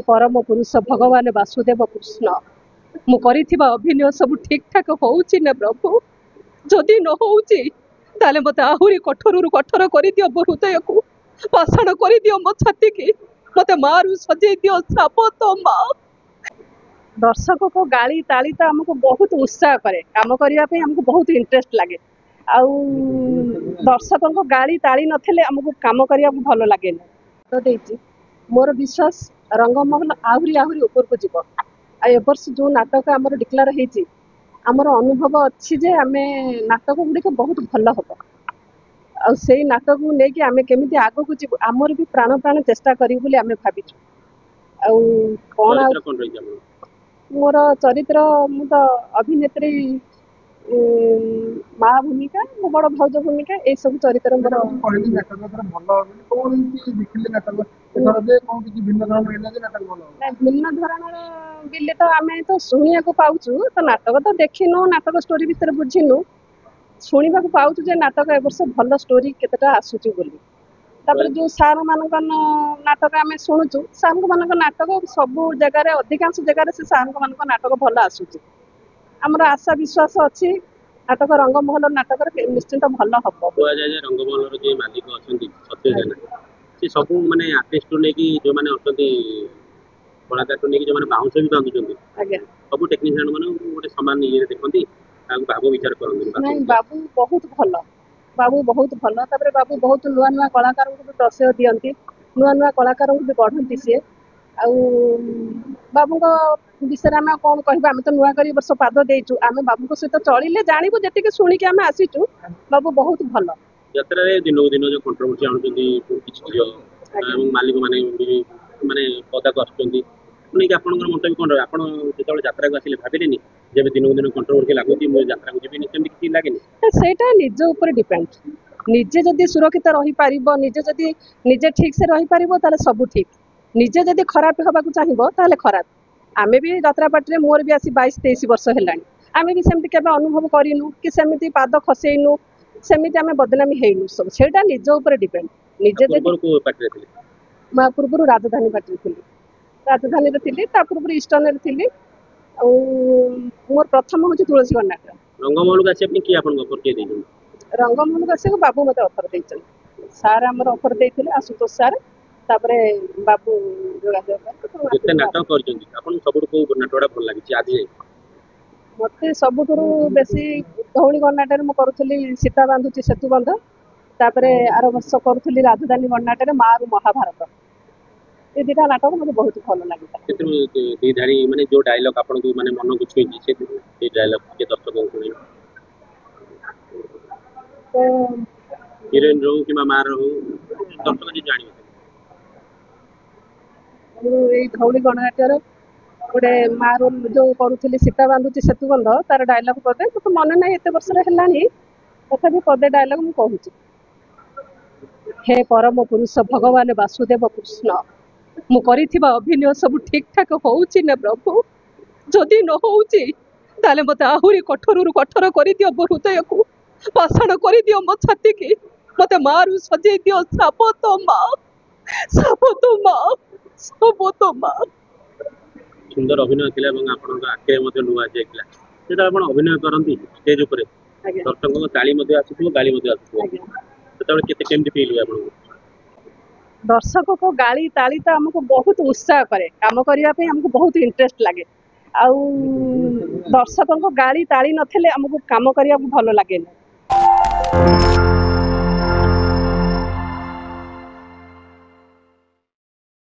हे परम पुरुष भगवान वासुदेव कृष्ण मु करिथिबा अभिनय सब ठीक ठाक होउछि ना प्रभु जदि न होउछि ताले मते आहुरी कठोर कठोर करि दियो मो हृदय को पाषाण करि दियो मो छाती की मते मारू सजै दियो साप तो मा दर्शक को गाली ताली तो हमको बहुत उत्साह करे काम करिया पे हमको बहुत इंटरेस्ट लागे आउ दर्शक को गाली ताली नथले हमको काम करिया भलो लागे तो देछि मोर विश्वास रंगमहल आहुरी आहुरी ऊपर को जीव आ ए वर्ष जो नाटक आमर डिक्लेयर हेछि आमर अनुभव अच्छी जे आमे नाटक गुड़िक बहुत भल हम आ से नाटक को लेकिन आमे केमिति आगो को जीव आमर भी प्राण प्राण चेष्टा करी बोली आमे भाबिछु आ कोन मोर चरित्र मु तो अभिनेत्री माँ भूमिका मो बड़ भौज भूमिका ये सब चरित्र मोर भिन्न धरण बिले तो आम तो शुणा पाचु तो नाटक तो देखिनु नाटक स्टोरी भितर बुझीनु शुणा पाचु जे नाटक ए वर्ष भल स्टोरी केतेटा आसुची बोली तापर जो सार मानक नाटक आम शुणुचु सार मानक नाटक सब जगार अधिकांश जगार से सार मानक नाटक भल आसुची आमर आशा विश्वास अच्छी नाटक रंगमहल नाटक निश्चिंत भल हम रंगमहल जो मालिक अच्छा सत्य जेना से सब माने आर्टिस्ट नेकी जो माने अछंती कलाकार नेकी जो माने बाउंस भी बांधुचंती आज्ञा सब टेक्नीशियन माने गोटे समान ये देखंती ताको भाव विचार करंती नहीं बाबू बहुत भल तापर बाबू बहुत नुआ नुआ कलाकार को प्रश्रय दियंती नुआ नुआ कलाकार को भी बढ़ंती सी बाबू विषय आम कौन कह आम तो नुआ कर वर्ष पाद देचु आम बाबू सहित चलिए जानू जी शुणिक आम आसीचु बाबू बहुत भल यात्रा दिन दिन जो कंट्रोवर्सी आणुचंती किछि जो मालिक माने माने पदा को आछुचंती नहीं आपनकर मंतव्य कोन आपण जेतबे यात्रा को आसिले भाबिलेनी जेबे दिन दिन कंट्रोवर्सी लागुती मो यात्रा को जेबे सेमति किछि लागेनी सेटा निज ऊपर डिपेंड निजे जदि सुरक्षित रही पारिबो निजे जदि निजे ठीक से रही पारिबो ताले सब ठीक निजे जदि खराब होबा को चाहिबो ताले खराब आमे भी यात्रा पार्टी रे मोर भी आसी 22-23 वर्ष हेलानी आमे भी सेमति केबे अनुभव करिनु कि सेमति पाद खसेइनु सेमति आमे बदनामी हेइनु सब सेटा निज ऊपर डिपेंड निजे जदि को पार्टी रे थिले मा पूर्व राजधानी पार्टी थिले राजधानी रे थिले ता पूर्व ईस्टर्न रे थिले आ मोर प्रथम होची तुलसी नाटक रंगमहल का अपनी की आपन ऑफर के देइनु रंगमहल का बाबू मते ऑफर देइछन सार हमर ऑफर देइथिले आशुतोष सार तापरे बाबू जोगाजोग जते नाटक करजंती आपन सबुठ को नाटकड़ा भल लागिछि आजि मते सबुठुरु बेसी धौली गन्नाटर मु करूथली सीता बांधुची सेतु बंध तापरे आर वर्ष करूथली राजधानी गन्नाटर मारू महाभारत ए दिटा नाटक मते बहुत भल लागिता केतु दी धारी माने जो डायलॉग आपन को माने मन को छुई से ए डायलॉग के दर्शक को सुनी तो हीरोइन रो कि मार रो दर्शक जी जानि ए धौली गन्नाटर गोटे मार जो करूथली सीता बांधुची सेतु बंध तार डायलॉग पदे तो मन ना एते वर्ष रे हेलानी तथापि पदे डायलॉग मु कहूची हे परम पुरुष भगवान वासुदेव कृष्ण मु करिथिबा अभिनय सब ठीक ठाक होउछि ना प्रभु जदि न होउछि ताले मते आहुरी कठोर कठोर करि दियो मो हृदय को पाषाण करि दियो मो छाती की मते मारू सजै दियो साप तो मा सुंदर अभिनय थिला एवं आपन आखे मध्ये लुआ जायखला सेटा आपन अभिनय करंती स्टेज ऊपर दर्शक को ताली मध्ये आसीथो गाली मध्ये आसीथो सेटा केते केमति फील हुआ आपन दर्शक को गाली ताली तो हमको बहुत उत्साह करे काम करिया पे हमको बहुत इंटरेस्ट लागे आउ दर्शक को गाली ताली नथले हमको काम करिया भलो लागे।